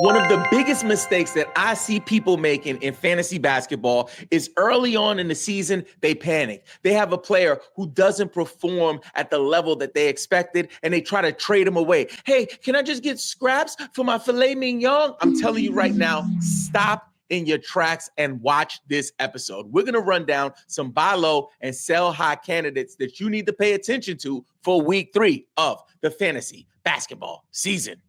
One of the biggest mistakes that I see people making in fantasy basketball is early on in the season, they panic. They have a player who doesn't perform at the level that they expected, and they try to trade him away. Hey, can I just get scraps for my filet mignon? I'm telling you right now, stop in your tracks and watch this episode. We're going to run down some buy low and sell high candidates that you need to pay attention to for week 3 of the fantasy basketball season.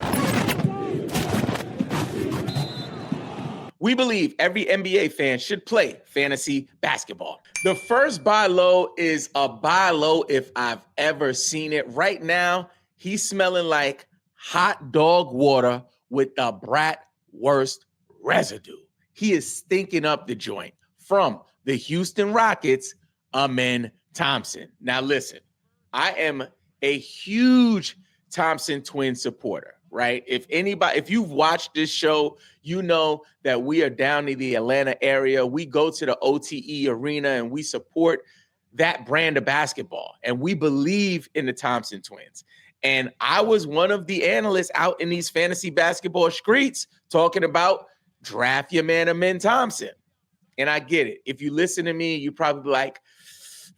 We believe every NBA fan should play fantasy basketball. The first buy low is a buy low if I've ever seen it. Right now, he's smelling like hot dog water with the bratwurst residue. He is stinking up the joint. From the Houston Rockets, Amen Thompson. Now listen, I am a huge Thompson twin supporter, right? If you've watched this show, you know that we are down in the Atlanta area. We go to the OTE arena and we support that brand of basketball. And we believe in the Thompson twins. And I was one of the analysts out in these fantasy basketball streets talking about draft your man, Amen Thompson. And I get it. If you listen to me, you probably like,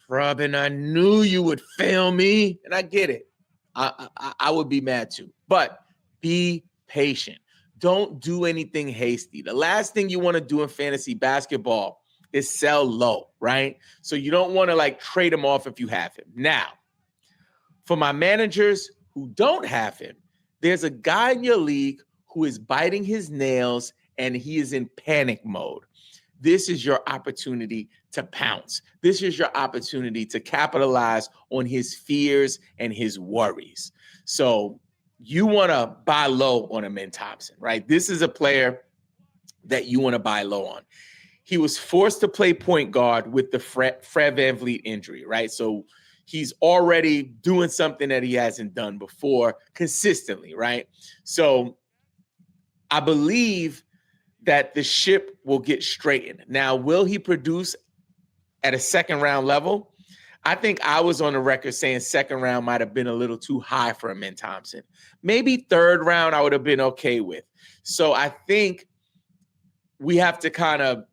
Robin, I knew you would fail me. And I get it. I would be mad too. But be patient. Don't do anything hasty. The last thing you want to do in fantasy basketball is sell low, right? So you don't want to like trade him off if you have him. Now, for my managers who don't have him, there's a guy in your league who is biting his nails and he is in panic mode. This is your opportunity to pounce. This is your opportunity to capitalize on his fears and his worries. So you want to buy low on Amen Thompson, right? This is a player that you want to buy low on. He was forced to play point guard with the Fred VanVleet injury, right? So he's already doing something that he hasn't done before consistently, right? So I believe that the ship will get straightened. Now, will he produce at a second round level? I think I was on the record saying second round might have been a little too high for Amen Thompson. Maybe third round I would have been okay with. So I think we have to kind of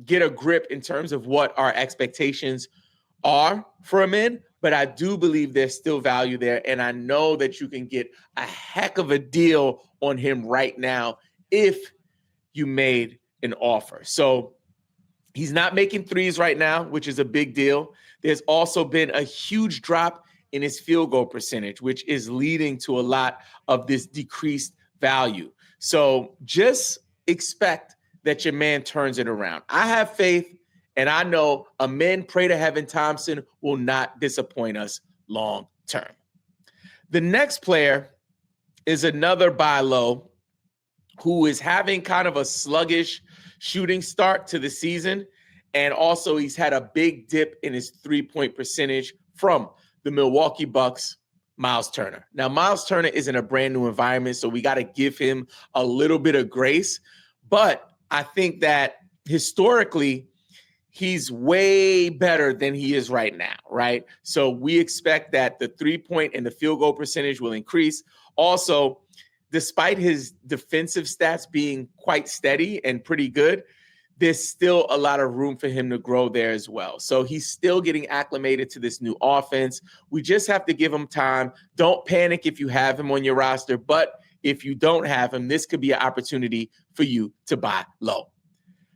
get a grip in terms of what our expectations are for Amen, but I do believe there's still value there. And I know that you can get a heck of a deal on him right now if you made an offer. So he's not making threes right now, which is a big deal. There's also been a huge drop in his field goal percentage, which is leading to a lot of this decreased value. So just expect that your man turns it around. I have faith, and I know Amen, pray to heaven, Thompson will not disappoint us long term. The next player is another buy low who is having kind of a sluggish shooting start to the season. And also he's had a big dip in his 3-point percentage from the Milwaukee Bucks, Myles Turner. Now, Myles Turner is in a brand new environment, so we got to give him a little bit of grace. But I think that historically, he's way better than he is right now, right? So we expect that the 3-point and the field goal percentage will increase. Also, despite his defensive stats being quite steady and pretty good, there's still a lot of room for him to grow there as well. So he's still getting acclimated to this new offense. We just have to give him time. Don't panic if you have him on your roster, but if you don't have him, this could be an opportunity for you to buy low.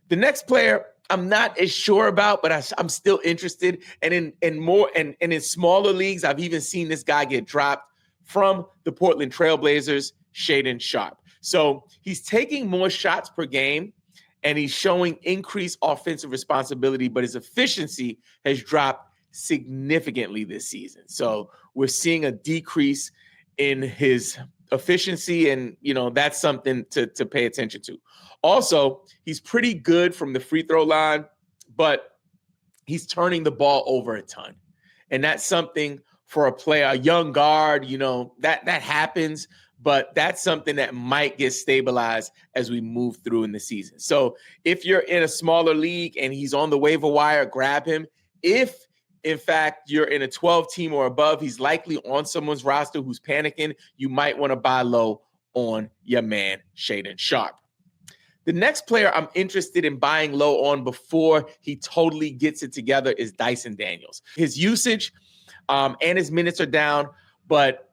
The next player I'm not as sure about, but I'm still interested. And in smaller leagues, I've even seen this guy get dropped from the Portland Trailblazers, Shaedon Sharpe. So he's taking more shots per game and he's showing increased offensive responsibility, but his efficiency has dropped significantly this season. So we're seeing a decrease in his efficiency, and that's something to pay attention to. Also, he's pretty good from the free throw line, but he's turning the ball over a ton. And that's something for a player, a young guard, that happens, but that's something that might get stabilized as we move through in the season. So if you're in a smaller league and he's on the waiver wire, grab him. If, in fact, you're in a 12-team or above, he's likely on someone's roster who's panicking, you might want to buy low on your man, Shaedon Sharpe. The next player I'm interested in buying low on before he totally gets it together is Dyson Daniels. His usage and his minutes are down, but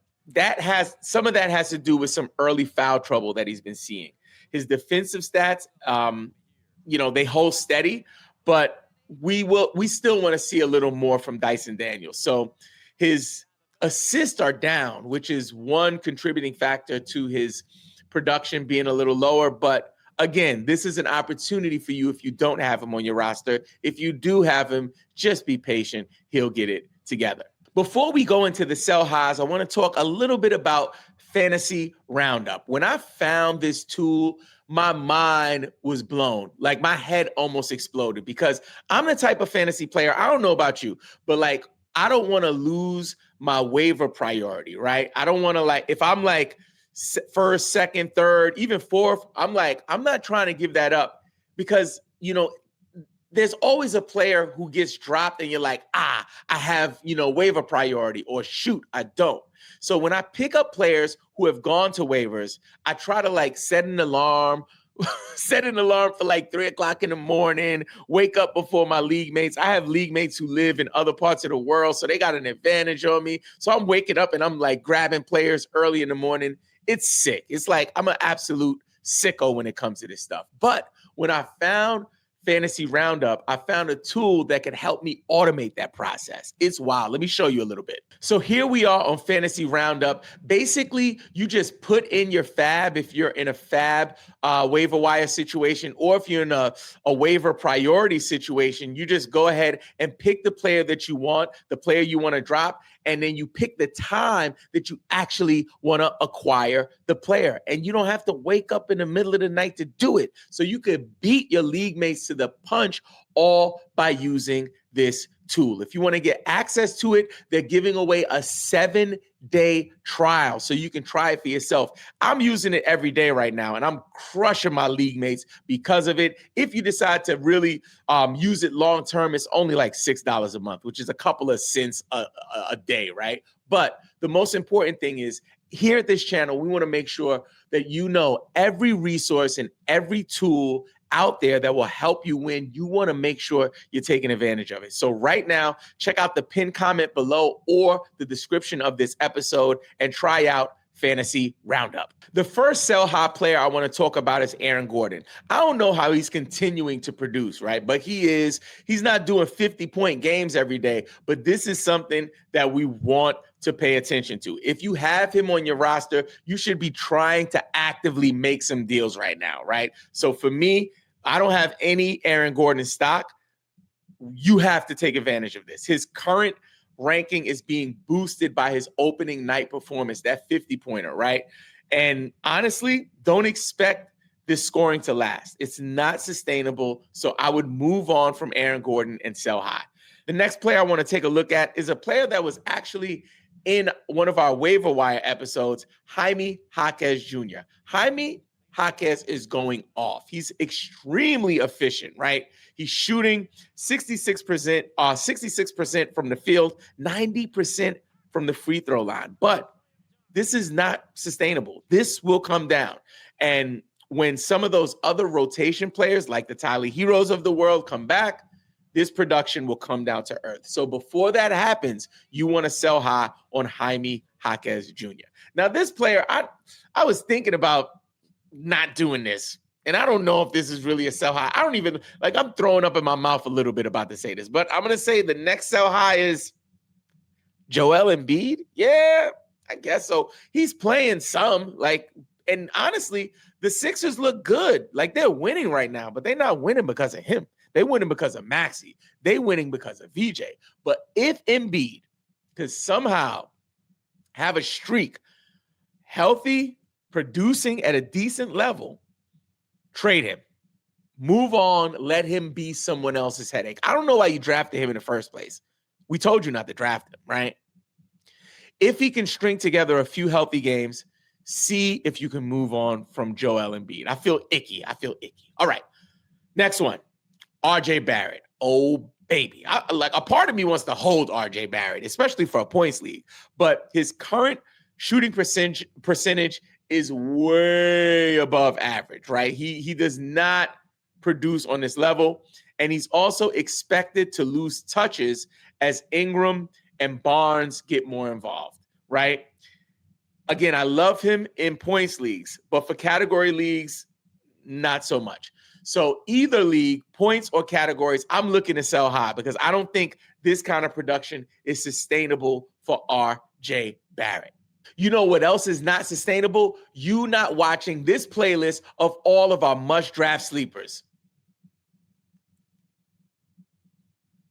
some of that has to do with some early foul trouble that he's been seeing. His defensive stats, they hold steady, but we still want to see a little more from Dyson Daniels. So his assists are down, which is one contributing factor to his production being a little lower. But again, this is an opportunity for you if you don't have him on your roster. If you do have him, just be patient. He'll get it together. Before we go into the sell highs, I want to talk a little bit about Fantasy RoundUp. When I found this tool, my mind was blown. Like my head almost exploded because I'm the type of fantasy player, I don't know about you, but like I don't want to lose my waiver priority, right? I don't want to if I'm like first, second, third, even fourth, I'm not trying to give that up because, there's always a player who gets dropped and you're like, I have, waiver priority, or shoot, I don't. So when I pick up players who have gone to waivers, I try to set an alarm, for 3:00 in the morning, wake up before my league mates. I have league mates who live in other parts of the world, so they got an advantage on me. So I'm waking up and I'm grabbing players early in the morning. It's sick. It's I'm an absolute sicko when it comes to this stuff. But when I found Fantasy RoundUp, I found a tool that can help me automate that process. It's wild. Let me show you a little bit. So here we are on Fantasy RoundUp. Basically, you just put in your fab if you're in a fab waiver wire situation, or if you're in a waiver priority situation, you just go ahead and pick the player that you want, the player you want to drop, and then you pick the time that you actually want to acquire the player. And you don't have to wake up in the middle of the night to do it. So you could beat your league mates to the punch all by using this tool. If you want to get access to it, they're giving away a 7-day trial so you can try it for yourself. I'm using it every day right now, and I'm crushing my league mates because of it. If you decide to really use it long term, it's only $6 a month, which is a couple of cents a day, right? But the most important thing is, here at this channel, we want to make sure that every resource and every tool out there that will help you win. You want to make sure you're taking advantage of it. So right now, check out the pinned comment below or the description of this episode and try out Fantasy RoundUp. The first sell high player I want to talk about is Aaron Gordon. I don't know how he's continuing to produce, right? But he's not doing 50-point games every day, but this is something that we want to pay attention to. If you have him on your roster, you should be trying to actively make some deals right now, right? So for me, I don't have any Aaron Gordon stock. You have to take advantage of this. His current ranking is being boosted by his opening night performance, that 50-pointer, right? And honestly, don't expect this scoring to last. It's not sustainable. So I would move on from Aaron Gordon and sell high. The next player I want to take a look at is a player that was actually in one of our waiver wire episodes, Jaquez Jr. Jaquez is going off. He's extremely efficient, right? He's shooting 66% from the field, 90% from the free throw line. But this is not sustainable. This will come down. And when some of those other rotation players like the Tyler Heroes of the world come back, this production will come down to earth. So before that happens, you want to sell high on Jaquez Jr. Now, this player, I was thinking about not doing this. And I don't know if this is really a sell high. I don't even, I'm throwing up in my mouth a little bit about to say this, but I'm going to say the next sell high is Joel Embiid. Yeah, I guess so. He's playing some, and honestly, the Sixers look good. They're winning right now, but they're not winning because of him. They're winning because of Maxey. They're winning because of VJ. But if Embiid could somehow have a streak, healthy, producing at a decent level, trade him. Move on. Let him be someone else's headache. I don't know why you drafted him in the first place. We told you not to draft him, right? If he can string together a few healthy games, see if you can move on from Joel Embiid. I feel icky. All right. Next one. RJ Barrett. Oh, baby. A part of me wants to hold RJ Barrett, especially for a points league. But his current shooting percentage is way above average, right? He does not produce on this level. And he's also expected to lose touches as Ingram and Barnes get more involved, right? Again, I love him in points leagues, but for category leagues, not so much. So either league, points or categories, I'm looking to sell high because I don't think this kind of production is sustainable for RJ Barrett. You know what else is not sustainable? You not watching this playlist of all of our must draft sleepers.